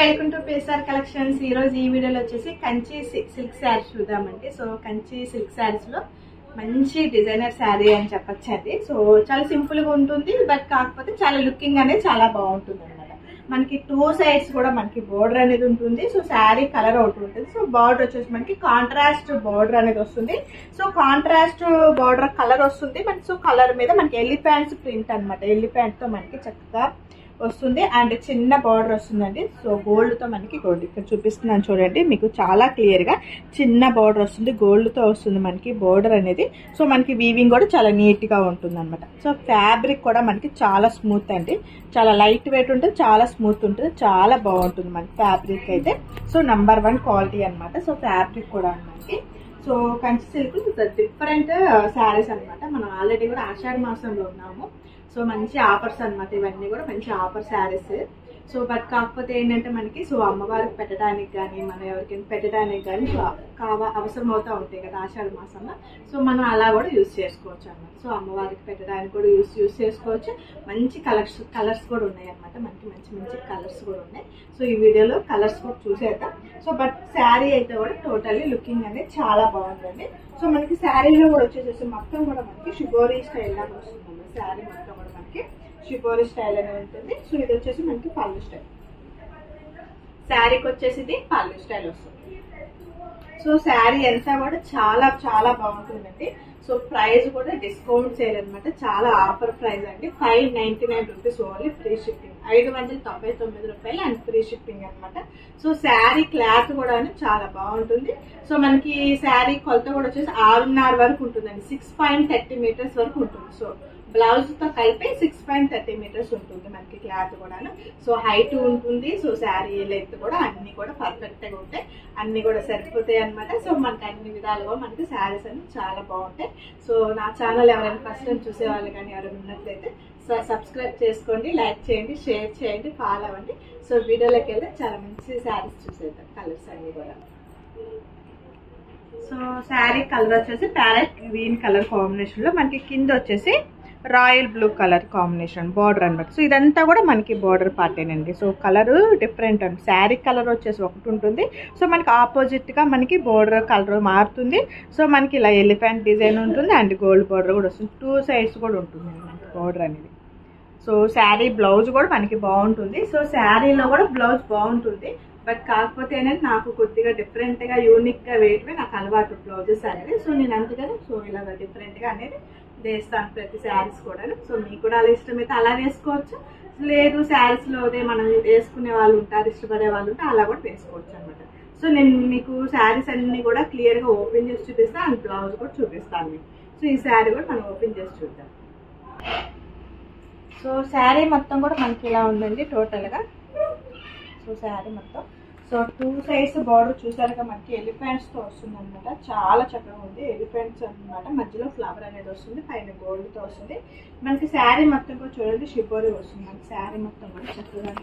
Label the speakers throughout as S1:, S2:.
S1: Welcome to పేసార్ collections. ఈ రోజు ఈ వీడియోలో వచ్చేసి కంచి సిల్క్ శారీస్ చూద్దామండి. సో కంచి సిల్క్ శారీస్ లో మంచి డిజైనర్ శారీ అని చెప్పొచ్చండి. సో చాలా సింపుల్ గా ఉంటుంది, బట్ కాకపోతే చాలా లుకింగ్ అనేది చాలా బాగుంటుంది అనమాట. మనకి టూ సైడ్స్ కూడా మనకి బోర్డర్ అనేది ఉంటుంది. సో శారీ కలర్ ఒకటి ఉంటుంది. సో బార్డర్ వచ్చేసి మనకి కాంట్రాస్ట్ బార్డర్ అనేది వస్తుంది. సో కాంట్రాస్ట్ బార్డర్ కలర్ వస్తుంది మనకి. సో కలర్ మీద మనకి ఎలిఫెంట్స్ ప్రింట్ అనమాట. ఎలిఫెంట్ తో మనకి చక్కగా వస్తుంది అండ్ చిన్న బార్డర్ వస్తుందండి. సో గోల్డ్ తో మనకి గోల్డ్ ఇక్కడ చూపిస్తున్నాను చూడండి, మీకు చాలా క్లియర్ గా చిన్న బార్డర్ వస్తుంది, గోల్డ్ తో వస్తుంది మనకి బార్డర్ అనేది. సో మనకి వీవింగ్ కూడా చాలా నీట్ గా ఉంటుంది అనమాట. సో ఫ్యాబ్రిక్ కూడా మనకి చాలా స్మూత్ అండి, చాలా లైట్ వెయిట్ ఉంటుంది, చాలా స్మూత్ ఉంటుంది, చాలా బాగుంటుంది మనకి ఫ్యాబ్రిక్ అయితే. సో నంబర్ 1 క్వాలిటీ అనమాట. సో ఫ్యాబ్రిక్ కూడా మనకి so Kanchi silk different saris అనమాట. మనం ఆల్రెడీ కూడా ఆషాఢ మాసంలో ఉన్నాము. సో మంచి ఆఫర్స్ అనమాట, ఇవన్నీ కూడా మంచి ఆఫర్ శారీస్. సో బట్ కాకపోతే ఏంటంటే మనకి సో అమ్మవారికి పెట్టడానికి కానీ మనం ఎవరికైనా పెట్టడానికి కానీ అవసరం అవుతూ ఉంటాయి కదా ఆషాఢ మాసంలో. సో మనం అలా కూడా యూజ్ చేసుకోవచ్చు అనమాట. సో అమ్మవారికి పెట్టడానికి కూడా యూజ్ చేసుకోవచ్చు. మంచి కలర్స్ కూడా ఉన్నాయి అనమాట. మనకి మంచి మంచి కలర్స్ కూడా ఉన్నాయి. సో ఈ వీడియోలో కలర్స్ కూడా చూసేద్దాం. సో బట్ శారీ అయితే కూడా టోటల్లీ లుకింగ్ అనేది చాలా బాగుందండి. సో మనకి శారీలో కూడా వచ్చేసేసి మొత్తం కూడా మనకి షిబోరీ స్టైల్ లాగా వస్తుంది. శారీ మొత్తం కూడా మనకి షిబోరీ స్టైల్ అనేది ఉంటుంది. సో ఇది వచ్చేసి మనకి పళ్ళు స్టైల్, శారీకి వచ్చేసి ఇది పళ్ళు స్టైల్ వస్తుంది. సో శారీ అంతా కూడా చాలా చాలా బాగుంటుందండి. సో ప్రైస్ కూడా డిస్కౌంట్ సేల్ అనమాట, చాలా ఆఫర్ ప్రైస్ అండి. 599 రూపీస్ ఓన్లీ, ఫ్రీ షిప్పింగ్. 599 రూపాయలు అండ్ ఫ్రీ షిప్పింగ్ అనమాట. సో శారీ క్లాత్ కూడా చాలా బాగుంటుంది. సో మనకి శారీ కొలత కూడా వచ్చేసి 6.5 వరకు ఉంటుందండి, 6.30 మీటర్స్ వరకు ఉంటుంది. సో బ్లౌజ్ తో కలిపి 6.30 మీటర్స్ ఉంటుంది మనకి క్లాత్ కూడాను. సో హైట్ ఉంటుంది. సో శారీ లెంత్ కూడా అన్ని కూడా పర్ఫెక్ట్ గా ఉంటాయి, అన్ని కూడా సరిపోతాయి అనమాట. సో మనకి అన్ని విధాలుగా మనకి శారీస్ అన్ని చాలా బాగుంటాయి. సో నా ఛానల్ ఎవరైనా ఫస్ట్ టైం చూసే వాళ్ళు కానీ ఎవరైనా ఉన్నట్లయితే సో సబ్స్క్రైబ్ చేసుకోండి, లైక్ చేయండి, షేర్ చేయండి, ఫాలో అవ్వండి. సో వీడియోలోకి వెళ్తే చాలా మంచి శారీస్ చూసేద్దాం. కలర్స్ అన్ని కూడా. సో శారీ కలర్ వచ్చేసి ప్యారెట్ గ్రీన్ కలర్ కాంబినేషన్ లో మనకి కింద వచ్చేసి royal blue colour combination border అనమాట. సో ఇదంతా కూడా మనకి బార్డర్ పార్టేనండి. సో కలర్ డిఫరెంట్ అండి. శారీ కలర్ వచ్చేసి ఒకటి ఉంటుంది. సో మనకి ఆపోజిట్ గా మనకి బార్డర్ కలర్ మారుతుంది. సో మనకి ఇలా ఎలిఫెంట్ డిజైన్ ఉంటుంది అండ్ గోల్డ్ బార్డర్ కూడా వస్తుంది. టూ సైడ్స్ కూడా ఉంటుంది మనకి బార్డర్ అనేది. సో శారీ బ్లౌజ్ కూడా మనకి బాగుంటుంది. సో శారీలో కూడా బ్లౌజ్ బాగుంటుంది, బట్ కాకపోతే అనేది నాకు కొద్దిగా డిఫరెంట్ గా యూనిక్ గా వేయటమే నాకు అలవాటు బ్లౌజెస్ అనేది. సో నేను అందుకని సో ఇలా డిఫరెంట్ గా అనేది వేస్తాను ప్రతి శారీస్ కూడా. సో మీకు కూడా అలా ఇష్టమైతే అలా వేసుకోవచ్చు, లేదు శారీస్ లో అదే మనం వేసుకునే వాళ్ళు ఉంటారు, ఇష్టపడే వాళ్ళు ఉంటే అలా కూడా వేసుకోవచ్చు అనమాట. సో నేను మీకు శారీస్ అన్ని కూడా క్లియర్ గా ఓపెన్ చేసి చూపిస్తాను అండ్ బ్లౌజ్ కూడా చూపిస్తాను మీకు. సో ఈ శారీ కూడా మనం ఓపెన్ చేసి చూద్దాం. సో శారీ మొత్తం కూడా మనకి ఇలా ఉందండి టోటల్ గా. సో శారీ మొత్తం సో టూ సైడ్స్ బార్డర్ చూసారుగా మనకి ఎలిఫెంట్స్ తో వస్తుంది అనమాట. చాలా చక్కగా ఉంది, ఎలిఫెంట్స్ అనమాట. మధ్యలో ఫ్లవర్ అనేది వస్తుంది, పైన గోల్డ్ తో వస్తుంది మనకి. శారీ మొత్తం కూడా చూడండి షిబోరీ వస్తుంది మనకి. శారీ మొత్తం కూడా చక్కగా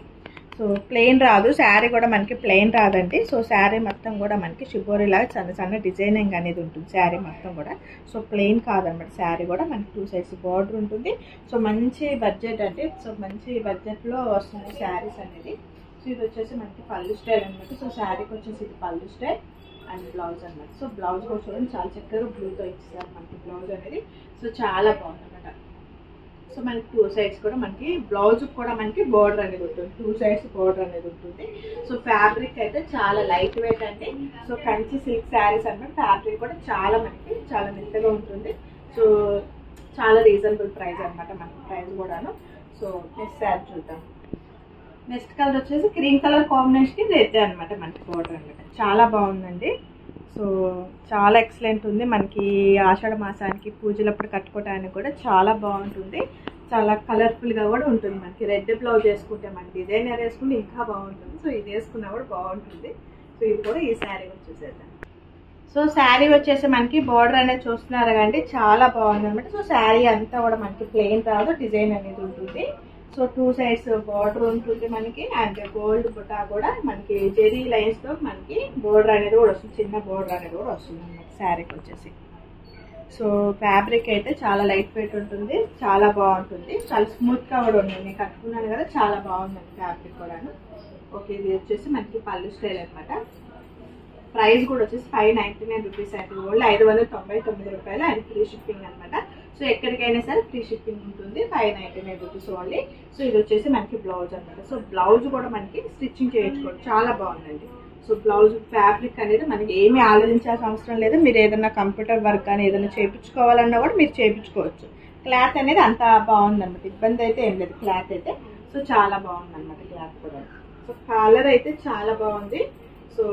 S1: సో ప్లెయిన్ రాదు, శారీ కూడా మనకి ప్లెయిన్ రాదండి. సో శారీ మొత్తం కూడా మనకి షిబోరీ లాగా చిన్న చిన్న డిజైనింగ్ అనేది ఉంటుంది శారీ మొత్తం కూడా. సో ప్లెయిన్ కాదనమాట. శారీ కూడా మనకి టూ సైడ్స్ బార్డర్ ఉంటుంది. సో మంచి బడ్జెట్ అండి. సో మంచి బడ్జెట్ లో వస్తుంది శారీస్ అనేది. సో ఇది వచ్చేసి మనకి పళ్ళు స్టైల్ అనమాట. సో శారీకి వచ్చేసి ఇది పళ్ళు స్టైల్ అండ్ బ్లౌజ్ అనమాట. సో బ్లౌజ్ కూడా చూడండి చాలా చక్కగా బ్లూతో ఇచ్చేసారు మనకి బ్లౌజ్ అనేది. సో చాలా బాగుంది అనమాట. సో మనకి టూ సైడ్స్ కూడా మనకి బ్లౌజ్ కూడా మనకి బోర్డర్ అనేది ఉంటుంది, టూ సైడ్స్ బోర్డర్ అనేది ఉంటుంది. సో ఫ్యాబ్రిక్ అయితే చాలా లైట్ వెయిట్ అండి. సో కంచి సిల్క్ శారీస్ అనమాట. ఫ్యాబ్రిక్ కూడా చాలా మనకి చాలా మెత్తగా ఉంటుంది. సో చాలా రీజనబుల్ ప్రైస్ అనమాట మనకి ప్రైస్ కూడాను. సో నెక్స్ట్ శారీ చూద్దాం. నెక్స్ట్ కలర్ వచ్చేసి క్రీమ్ కలర్ కాంబినేషన్ కి రెడ్ అనమాట మనకి బోర్డర్ అనమాట. చాలా బాగుందండి. సో చాలా ఎక్సలెంట్ ఉంది మనకి. ఆషాఢ మాసానికి పూజలప్పుడు కట్టుకోవడానికి కూడా చాలా బాగుంటుంది, చాలా కలర్ఫుల్ గా కూడా ఉంటుంది మనకి. రెడ్ బ్లౌజ్ వేసుకుంటే మనకి డిజైనర్ వేసుకుంటే ఇంకా బాగుంటుంది. సో ఇది వేసుకున్నా కూడా బాగుంటుంది. సో ఇది కూడా ఈ శారీ వచ్చేసేద్దాం. సో శారీ వచ్చేసి మనకి బార్డర్ అనేది చూస్తున్నారు కండి, చాలా బాగుంది అనమాట. సో శారీ అంతా కూడా మనకి ప్లెయిన్ రాదు, డిజైన్ అనేది ఉంటుంది. సో టూ సైడ్స్ బార్డర్ ఉంటుంది మనకి అండ్ గోల్డ్ బుటా కూడా మనకి జెరీ లైన్స్ తో మనకి బోర్డర్ అనేది కూడా వస్తుంది, చిన్న బోర్డర్ అనేది కూడా వస్తుంది అన్నమాట శారీకి వచ్చేసి. సో ఫ్యాబ్రిక్ అయితే చాలా లైట్ వెయిట్ ఉంటుంది, చాలా బాగుంటుంది, చాలా స్మూత్ గా కూడా ఉంది. నేను కట్టుకున్నాను కదా, చాలా బాగుందండి ఫ్యాబ్రిక్ కూడాను. ఓకే, ఇది వచ్చేసి మనకి పళ్ళు స్టైల్ అనమాట. ప్రైస్ కూడా వచ్చేసి 599 రూపీస్ అండి. ఓన్లీ 599 రూపాయలు అండ్ ఫ్రీ షిప్పింగ్ అనమాట. సో ఎక్కడికైనా సరే ఫ్రీ షిప్పింగ్ ఉంటుంది. 599 రూపీస్ ఓన్లీ. సో ఇది వచ్చేసి మనకి బ్లౌజ్ అనమాట. సో బ్లౌజ్ కూడా మనకి స్టిచ్చింగ్ చేయించుకోవచ్చు, చాలా బాగుందండి. సో బ్లౌజ్ ఫ్యాబ్రిక్ అనేది మనకి ఏమీ ఆలోచించాల్సిన అవసరం లేదు. మీరు ఏదైనా కంప్యూటర్ వర్క్ కానీ ఏదైనా చేయించుకోవాలన్నా కూడా మీరు చేయించుకోవచ్చు. క్లాత్ అనేది అంత బాగుందన్నమాట, ఇబ్బంది అయితే ఏం లేదు క్లాత్ అయితే. సో చాలా బాగుందన్నమాట క్లాత్ కూడా. సో కలర్ అయితే చాలా బాగుంది. సో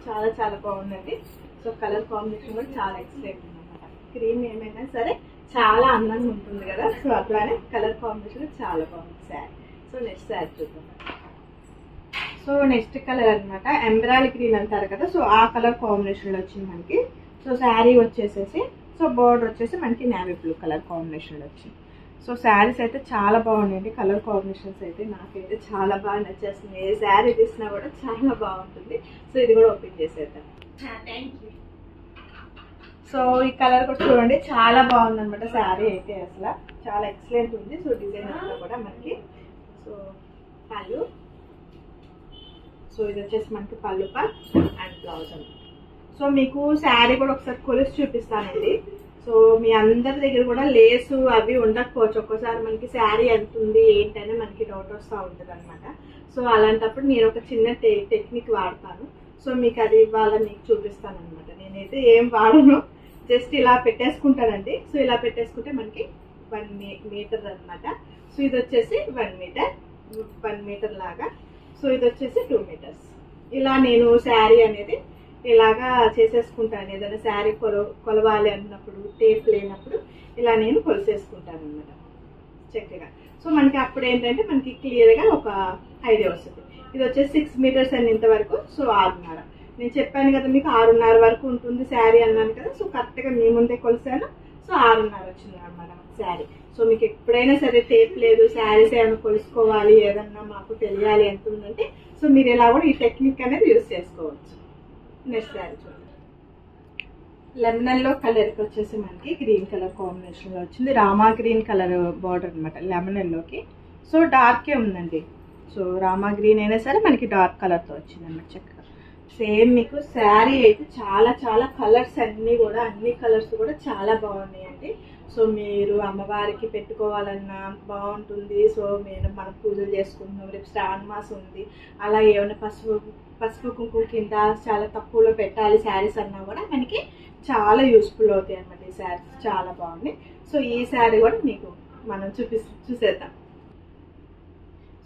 S1: చాలా చాలా బాగుందండి. సో కలర్ కాంబినేషన్ కూడా చాలా ఎక్సలెంట్ ఉందన్నమాట. క్రీమ్ ఏమైనా సరే చాలా అందంగా ఉంటుంది కదా, సో అట్లానే కలర్ కాంబినేషన్ చాలా బాగుంది శారీ. సో నెక్స్ట్ శారీ చూద్దాం. సో నెక్స్ట్ కలర్ అనమాట ఎంబ్రాయిడరీ గ్రీన్ అంటారు కదా, సో ఆ కలర్ కాంబినేషన్ లో వచ్చింది మనకి. సో శారీ వచ్చేసేసి సో బోర్డర్ వచ్చేసి మనకి నేవీ బ్లూ కలర్ కాంబినేషన్ లో వచ్చింది. సో శారీస్ అయితే చాలా బాగున్నాయండి. కలర్ కాంబినేషన్స్ అయితే నాకైతే చాలా బాగా నచ్చేస్తుంది. ఏ శారీ తీసినా కూడా చాలా బాగుంటుంది. సో ఇది కూడా ఓపెన్ చేసేద్దాం. సో ఈ కలర్ కూడా చూడండి, చాలా బాగుంది అనమాట శారీ అయితే, అసలు చాలా ఎక్సలెంట్ ఉంది. సో డిజైన్ అంతా కూడా మనకి. సో పళ్ళు, సో ఇది వచ్చేసి మనకి పళ్ళు పార్ట్ అండ్ బ్లౌజ్ అనమాట. సో మీకు శారీ కూడా ఒకసారి కొలిసి చూపిస్తానండి. సో మీ అందరి దగ్గర కూడా లేసు అవి ఉండకపోవచ్చు. ఒక్కోసారి మనకి శారీ ఎంత ఉంది ఏంటనే మనకి డౌట్ వస్తూ ఉంటుంది అనమాట. సో అలాంటప్పుడు నేను ఒక చిన్న టెక్నిక్ వాడతాను. సో మీకు అది ఇవాళ మీకు చూపిస్తాను అనమాట. నేనైతే ఏం వాడను, జస్ట్ ఇలా పెట్టేసుకుంటానండి. సో ఇలా పెట్టేసుకుంటే మనకి 1 మీటర్ అనమాట. సో ఇది వచ్చేసి 1 మీటర్ లాగా. సో ఇది వచ్చేసి 2 మీటర్స్. ఇలా నేను శారీ అనేది ఇలాగా చేసేసుకుంటాను. ఏదైనా శారీ కొలవాలి అన్నప్పుడు, టేప్ లేనప్పుడు ఇలా నేను కొలిసేసుకుంటాను అనమాట చక్కగా. సో మనకి అప్పుడు ఏంటంటే మనకి క్లియర్గా ఒక ఐడియా వస్తుంది. ఇది వచ్చేసి 6 మీటర్స్ అని ఇంతవరకు. సో 6.5 నేను చెప్పాను కదా మీకు 6.5 వరకు ఉంటుంది శారీ అన్నాను కదా. సో కరెక్ట్గా మీ ముందే కొలిసాను. సో 6.5 వచ్చింది అనమాట శారీ. సో మీకు ఎప్పుడైనా సరే టేప్ లేదు, శారీస్ ఏమైనా కొలుసుకోవాలి, ఏదన్నా మాకు తెలియాలి ఎంత ఉందంటే సో మీరు ఇలా కూడా ఈ టెక్నిక్ అనేది యూజ్ చేసుకోవచ్చు. నెక్స్ట్ శారీ చూడండి. లెమన్ లో కలర్ వచ్చేసి మనకి గ్రీన్ కలర్ కాంబినేషన్ లో వచ్చింది. రామా గ్రీన్ కలర్ బార్డర్ అనమాట లెమన్ లోకి. సో డార్కే ఉందండి. సో రామా గ్రీన్ అయినా సరే మనకి డార్క్ కలర్ తో వచ్చింది అనమాట చక్కగా. సేమ్ మీకు శారీ అయితే చాలా చాలా కలర్స్ అన్ని కలర్స్ కూడా చాలా బాగున్నాయండి. సో మీరు అమ్మవారికి పెట్టుకోవాలన్నా బాగుంటుంది. సో మనం పూజలు చేసుకుంటున్నాం, రేపు శ్రావణ మాసం ఉంది, అలా ఏమైనా పసుపు కుంకుమ కింద చాలా తక్కువలో పెట్టాలి శారీస్ అన్నా కూడా మనకి చాలా యూస్ఫుల్ అవుతాయి అనమాట. ఈ శారీస్ చాలా బాగుంది. సో ఈ శారీ కూడా మీకు మనం చూసేద్దాం.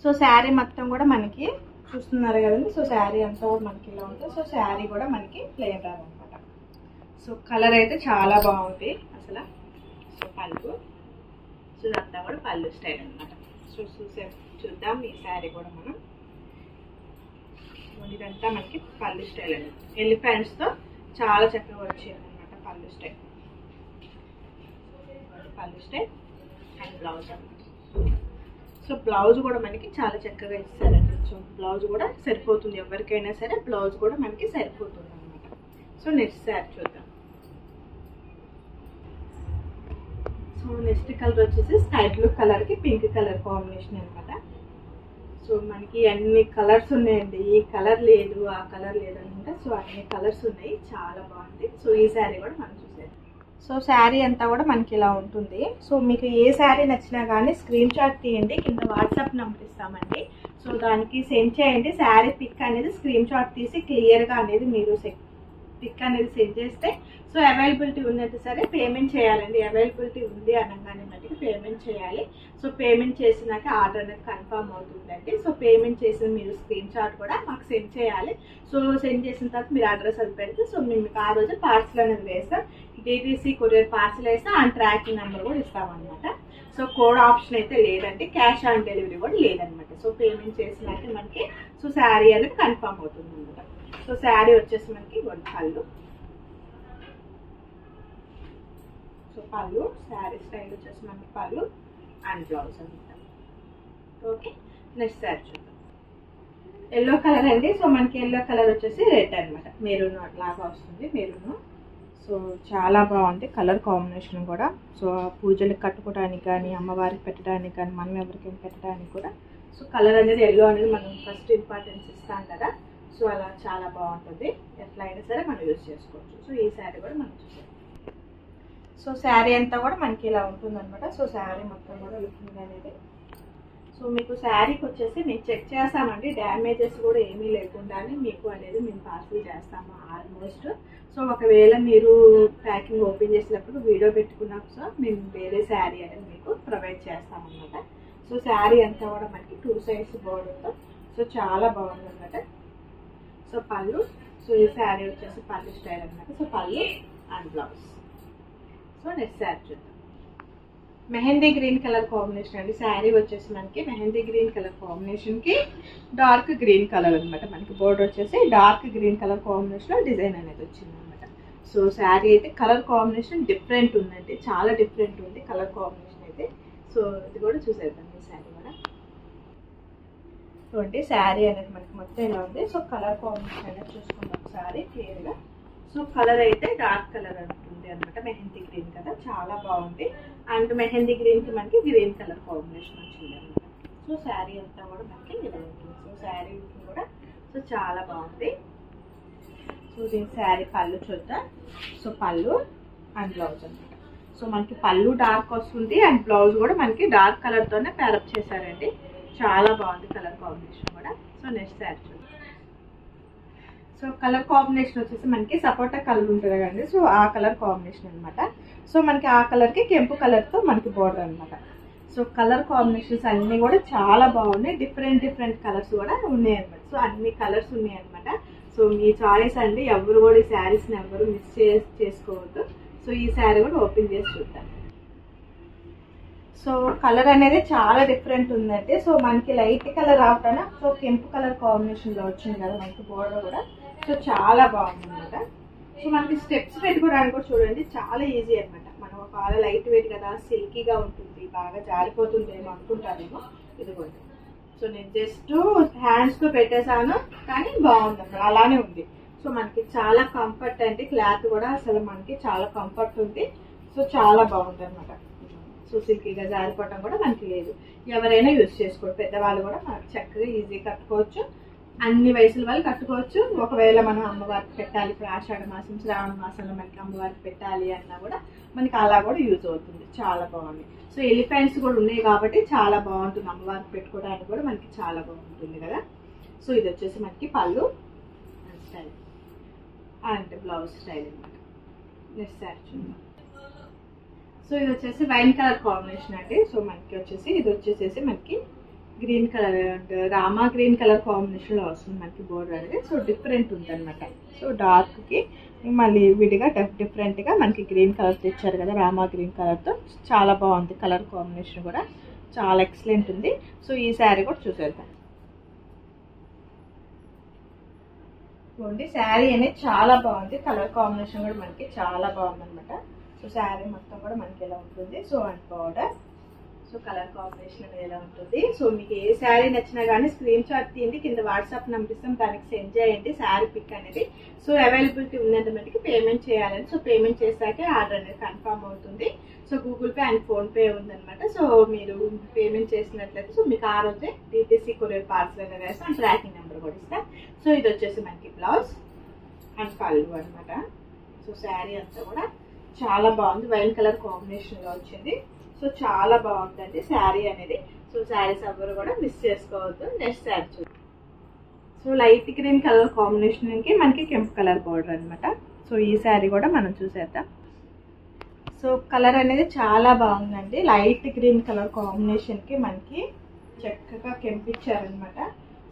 S1: సో శారీ మొత్తం కూడా మనకి చూస్తున్నారు కదండి. సో శారీ అంతా కూడా మనకి ఇలా ఉంటుంది. సో శారీ కూడా మనకి ప్లెయిన్ రాదనమాట. సో కలర్ అయితే చాలా బాగుంది అసలు. సో పళ్ళు, సో ఇదంతా కూడా పళ్ళు స్టైల్ అనమాట. సో చూద్దాం ఈ శారీ కూడా మనం. ఇదంతా మనకి పళ్ళు స్టైల్ అండి. ఎలిఫెంట్స్ తో చాలా చక్కగా వచ్చేది అనమాట పళ్ళు స్టైల్. పళ్ళు స్టైల్ అండ్ బ్లౌజ్ అనమాట. సో బ్లౌజ్ కూడా మనకి చాలా చక్కగా ఇస్తారండి. సో బ్లౌజ్ కూడా సరిపోతుంది, ఎవరికైనా సరే బ్లౌజ్ కూడా మనకి సరిపోతుంది అనమాట. సో నెక్స్ట్ శారీ చూద్దాం. సో నెక్స్ట్ కలర్ వచ్చేసి స్కై బ్లూ కలర్ కి పింక్ కలర్ కాంబినేషన్ అనమాట. సో మనకి అన్ని కలర్స్ ఉన్నాయండి. ఈ కలర్ లేదు, ఆ కలర్ లేదు అనమాట. సో అన్ని కలర్స్ ఉన్నాయి, చాలా బాగుంది. సో ఈ శారీ కూడా మనం చూసేది. సో శారీ అంతా కూడా మనకి ఇలా ఉంటుంది. సో మీకు ఏ శారీ నచ్చినా కానీ స్క్రీన్ షాట్ తీయండి, కింద వాట్సాప్ నెంబర్ ఇస్తామండి. సో దానికి సెండ్ చేయండి. శారీ పిక్ అనేది స్క్రీన్ షాట్ తీసి క్లియర్గా అనేది మీరు పిక్ అనేది సెండ్ చేస్తే సో అవైలబిలిటీ ఉన్నట్టు సరే పేమెంట్ చేయాలండి. అవైలబిలిటీ ఉంది అనగానే మటుకు పేమెంట్ చేయాలి. సో పేమెంట్ చేసినాక ఆర్డర్ అనేది కన్ఫర్మ్ అవుతుందండి. సో పేమెంట్ చేసిన మీరు స్క్రీన్ షాట్ కూడా మాకు సెండ్ చేయాలి. సో సెండ్ చేసిన తర్వాత మీరు అడ్రస్ అది పెడితే సో మేము మీకు ఆ రోజు పార్సల్ అనేది వేస్తాం. DTC కొరియర్ పార్సల్ వేస్తే ఆ ట్రాకింగ్ నెంబర్ కూడా ఇస్తామన్నమాట. సో కోడ్ ఆప్షన్ అయితే లేదండి, క్యాష్ ఆన్ డెలివరీ కూడా లేదనమాట. సో పేమెంట్ చేసినాక మనకి సో శారీ అనేది కన్ఫర్మ్ అవుతుంది అనమాట. సో శారీ వచ్చేసి మనకి పళ్ళు, సో పళ్ళు శారీ స్టైల్ వచ్చేసి మనకి పళ్ళు అండ్ బ్లౌజ్ అనమాట. ఓకే, నెక్స్ట్ శారీ చూద్దాం. ఎల్లో కలర్ అండి. సో మనకి ఎల్లో కలర్ వచ్చేసి రెడ్ అనమాట, మెరూన్ లాగా వస్తుంది మెరూన్. సో చాలా బాగుంది కలర్ కాంబినేషన్ కూడా. సో పూజలకు కట్టుకోవడానికి కానీ, అమ్మవారికి పెట్టడానికి కానీ, మనం ఎవరికైనా పెట్టడానికి కూడా సో కలర్ అనేది ఎల్లో అనేది మనం ఫస్ట్ ఇంపార్టెన్స్ ఇస్తాం కదా, సో అలా చాలా బాగుంటుంది. ఎట్లా అయినా సరే మనం యూజ్ చేసుకోవచ్చు. సో ఈ శారీ కూడా మనం చూసాం. సో శారీ అంతా కూడా మనకి ఇలా ఉంటుంది అనమాట. సో శారీ మొత్తం కూడా లుకింగ్ అనేది. సో మీకు శారీకి వచ్చేసి మేము చెక్ చేస్తామండి, డ్యామేజెస్ కూడా ఏమీ లేకుండానే మీకు అనేది మేము పార్సల్ చేస్తాము ఆల్మోస్ట్. సో ఒకవేళ మీరు ప్యాకింగ్ ఓపెన్ చేసినప్పుడు వీడియో పెట్టుకున్నాక సో మేము వేరే శారీ అనేది మీకు ప్రొవైడ్ చేస్తాం అనమాట. సో శారీ అంతా కూడా మనకి 2 సైడ్స్ బోర్డర్తో సో చాలా బాగుంది అనమాట. సో పళ్ళు, సో ఈ శారీ వచ్చేసి పళ్ళు స్టైల్ అనమాట. So pallu and blouse. So next sari చూద్దాం. మెహందీ గ్రీన్ కలర్ కాంబినేషన్ అండి. శారీ వచ్చేసి మనకి మెహందీ గ్రీన్ కలర్ కాంబినేషన్కి డార్క్ గ్రీన్ కలర్ అనమాట. మనకి బోర్డర్ వచ్చేసి డార్క్ గ్రీన్ కలర్ కాంబినేషన్లో డిజైన్ అనేది వచ్చింది అనమాట. సో శారీ అయితే కలర్ కాంబినేషన్ డిఫరెంట్ ఉందండి, చాలా డిఫరెంట్ ఉంది కలర్ కాంబినేషన్ అయితే. సో ఇది కూడా చూసేద్దాం ఈ శారీ కూడా. చూడండి శారీ అనేది మనకి మొత్తం ఇలా ఉంది. సో కలర్ కాంబినేషన్ అనేది చూసుకుందాం ఒకసారి క్లియర్గా. సో కలర్ అయితే డార్క్ కలర్ ఉంటుంది అనమాట, మెహందీ గ్రీన్ కదా, చాలా బాగుంది. అండ్ మెహందీ గ్రీన్కి మనకి గ్రీన్ కలర్ కాంబినేషన్ వచ్చింది అనమాట. సో శారీ అంతా కూడా మనకి ఇలా ఉంటుంది. సో శారీ కూడా సో చాలా బాగుంది. సో దీని శారీ పళ్ళు చూద్దాం. సో పళ్ళు అండ్ బ్లౌజ్ అనమాట. సో మనకి పళ్ళు డార్క్ వస్తుంది అండ్ బ్లౌజ్ కూడా మనకి డార్క్ కలర్తోనే ప్యారప్ చేశారండి, చాలా బాగుంది కలర్ కాంబినేషన్ కూడా. సో నెక్స్ట్ శారీ చూద్దాం. సో కలర్ కాంబినేషన్ వచ్చేసి మనకి సపోటా కలర్ ఉంటుంది కదండి, సో ఆ కలర్ కాంబినేషన్ అనమాట. సో మనకి ఆ కలర్కి కెంపు కలర్తో మనకి బోర్డర్ అనమాట. సో కలర్ కాంబినేషన్స్ అన్నీ కూడా చాలా బాగున్నాయి, డిఫరెంట్ కలర్స్ కూడా ఉన్నాయి అనమాట. సో అన్ని కలర్స్ ఉన్నాయి అనమాట. సో మీ చాయిస్ అండి, ఎవరు కూడా ఈ శారీస్ని ఎవరు మిస్ చేసుకోవద్దు. సో ఈ శారీ కూడా ఓపెన్ చేసి చూద్దాం. సో కలర్ అనేది చాలా డిఫరెంట్ ఉందండి. సో మనకి లైట్ కలర్ ఆపైనా సో కెంపు కలర్ కాంబినేషన్లో వచ్చింది కదా మనకి బోర్డర్ కూడా. సో చాలా బాగుంది అనమాట. సో మనకి స్టెప్స్ పెట్టుకోవడానికి కూడా చూడండి చాలా ఈజీ అనమాట. మనం ఒక లైట్ వెయిట్ కదా, సిల్కీగా ఉంటుంది, బాగా జారిపోతుంది ఏమో అనుకుంటారేమో. ఇదిగోండి, సో నేను జస్ట్ హ్యాండ్స్తో పెట్టేశాను కానీ బాగుంది అన్నమాట, అలానే ఉంది. సో మనకి చాలా కంఫర్ట్ అండి, క్లాత్ కూడా అసలు మనకి చాలా కంఫర్ట్ ఉంది. సో చాలా బాగుంది అనమాట. సో సిల్కీగా జారిపోవటం కూడా మనకి లేదు, ఎవరైనా యూజ్ చేసుకోవచ్చు. పెద్దవాళ్ళు కూడా మనకి చక్కగా ఈజీ కట్టుకోవచ్చు, అన్ని వయసుల వాళ్ళు కట్టుకోవచ్చు. ఒకవేళ మనం అమ్మవారికి పెట్టాలి, ఇప్పుడు ఆషాఢ మాసం శ్రావణ మాసంలో మనకి అమ్మవారికి పెట్టాలి అన్నా కూడా మనకి అలా కూడా యూజ్ అవుతుంది, చాలా బాగుంది. సో ఎలిఫెంట్స్ కూడా ఉన్నాయి కాబట్టి చాలా బాగుంటుంది, అమ్మవారికి పెట్టుకోవడానికి కూడా మనకి చాలా బాగుంటుంది కదా. సో ఇది వచ్చేసి మనకి పళ్ళు స్టైల్ అండ్ బ్లౌజ్ స్టైల్ అనమాట. నెక్స్ట్ శారీ చూద్దాం. సో ఇది వచ్చేసి వైన్ కలర్ కాంబినేషన్ అండి. సో మనకి వచ్చేసి ఇది వచ్చేసేసి మనకి green colour and Rama green colour కాంబినేషన్లో వస్తుంది మనకి బోర్డర్ అనేది. సో డిఫరెంట్ ఉంటుంది అనమాట. సో డార్క్కి మళ్ళీ విడిగా డిఫరెంట్గా మనకి గ్రీన్ కలర్ తెచ్చారు కదా, రామా గ్రీన్ కలర్తో చాలా బాగుంది కలర్ కాంబినేషన్ కూడా, చాలా ఎక్సలెంట్ ఉంది. సో ఈ శారీ కూడా చూసేద్దాం. చూడండి శారీ అనేది చాలా బాగుంది, కలర్ కాంబినేషన్ కూడా మనకి చాలా బాగుంది అనమాట. సో శారీ మొత్తం కూడా మనకి ఎలా ఉంటుంది. So and border, so colour combination అనేది ఎలా ఉంటుంది. సో మీకు ఏ శారీ నచ్చినా కానీ స్క్రీన్ షాట్ తీయండి, కింద వాట్సాప్ నెంబర్ ఇస్తాం, దానికి సెండ్ చేయండి శారీ పిక్ అనేది. సో అవైలబిలిటీ ఉన్నంత మటుకు పేమెంట్ చేయాలని. సో పేమెంట్ చేశాకే ఆర్డర్ అనేది కన్ఫర్మ్ అవుతుంది. So Google pay and PhonePe ఉందన్నమాట. సో మీరు పేమెంట్ చేసినట్లయితే సో మీకు ఆ రోజే DTC కొరియర్ పార్సల్ అనేది వేస్తాం, ట్రాకింగ్ నెంబర్ కూడా ఇస్తాం. సో ఇది వచ్చేసి మనకి బ్లౌజ్ అండ్ పళ్ళు అనమాట. సో శారీ అంతా కూడా చాలా బాగుంది, వైన్ కలర్ కాంబినేషన్లో వచ్చింది. సో చాలా బాగుందండి శారీ అనేది. సో శారీస్ ఎవరు కూడా మిస్ చేసుకోవద్దు. నెక్స్ట్ శారీ చూద్దాం. సో లైట్ గ్రీన్ కలర్ కాంబినేషన్కి మనకి కెంపు కలర్ బోర్డర్ అనమాట. సో ఈ శారీ కూడా మనం చూసేద్దాం. సో కలర్ అనేది చాలా బాగుందండి, లైట్ గ్రీన్ కలర్ కాంబినేషన్కి మనకి చక్కగా కెంపిచ్చారనమాట.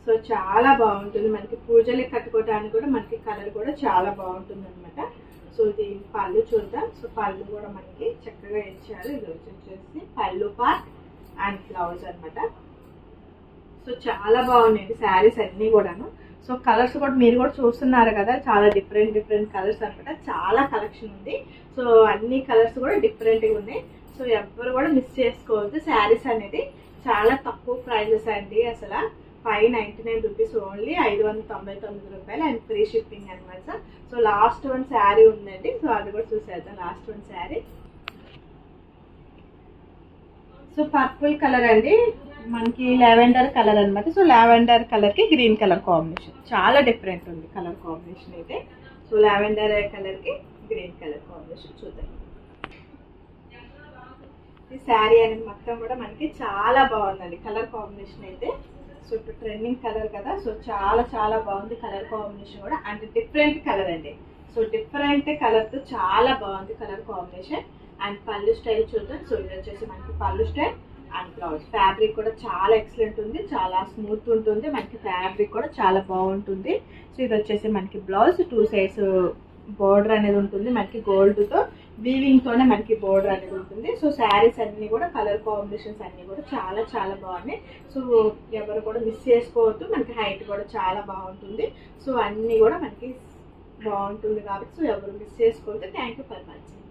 S1: సో చాలా బాగుంటుంది, మనకి పూజలకి కట్టుకోవడానికి కూడా మనకి కలర్ కూడా చాలా బాగుంటుంది అనమాట. సో ఇది పళ్ళు చూద్దాం. సో పళ్ళు కూడా మనకి చక్కగా ఇచ్చారు. ఇది వచ్చేసి పళ్ళు పార్ట్ అండ్ బ్లౌజ్ అనమాట. సో చాలా బాగున్నాయండి శారీస్ అన్నీ కూడాను. సో కలర్స్ కూడా మీరు కూడా చూస్తున్నారు కదా, చాలా డిఫరెంట్ కలర్స్ అనమాట, చాలా కలెక్షన్ ఉంది. సో అన్ని కలర్స్ కూడా డిఫరెంట్గా ఉన్నాయి. సో ఎవ్వరు కూడా మిస్ చేసుకోవద్దు. శారీస్ అనేది చాలా తక్కువ ప్రైజెస్ అండి, అసలు 599 రూపీస్ ఓన్లీ, 599 రూపాయలు అండ్ ఫ్రీ షిప్పింగ్ అనమాట. సో లాస్ట్ వన్ శారీ ఉందండి, సో అది కూడా చూసేద్దాం. Last one sari so purple colour అండి, మనకి లావెండర్ కలర్ అనమాట. సో లావెండర్ కలర్ కి గ్రీన్ కలర్ కాంబినేషన్ చాలా డిఫరెంట్ ఉంది కలర్ కాంబినేషన్ అయితే. సో లావెండర్ కలర్ కి గ్రీన్ కలర్ కాంబినేషన్ చూద్దాం. ఈ శారీ అనేది మొత్తం కూడా మనకి చాలా బాగుందండి కలర్ కాంబినేషన్ అయితే. సో ఇప్పుడు ట్రెండింగ్ కలర్ కదా, సో చాలా చాలా బాగుంది కలర్ కాంబినేషన్ కూడా. అంటే డిఫరెంట్ కలర్ అండి. సో డిఫరెంట్ కలర్ తో చాలా బాగుంది కలర్ కాంబినేషన్. అండ్ పళ్ళు స్టైల్ చూద్దాం. సో ఇది వచ్చేసి మనకి పళ్ళు స్టైల్ అండ్ బ్లౌజ్. ఫ్యాబ్రిక్ కూడా చాలా ఎక్సలెంట్ ఉంది, చాలా స్మూత్ ఉంటుంది మనకి. ఫ్యాబ్రిక్ కూడా చాలా బాగుంటుంది. సో ఇది వచ్చేసి మనకి బ్లౌజ్ 2 సైడ్స్ బోర్డర్ అనేది ఉంటుంది మనకి. గోల్డ్ తో వీవింగ్ తోనే మనకి బోర్డర్ అనేది ఉంటుంది. సో శారీస్ అన్ని కూడా కలర్ కాంబినేషన్స్ అన్ని కూడా చాలా చాలా బాగున్నాయి. సో ఎవరు కూడా మిస్ చేసుకోవద్దు. మనకి హైట్ కూడా చాలా బాగుంటుంది. సో అన్ని కూడా మనకి బాగుంటుంది కాబట్టి సో ఎవరు మిస్ చేసుకోవద్దు. Thank you for watching.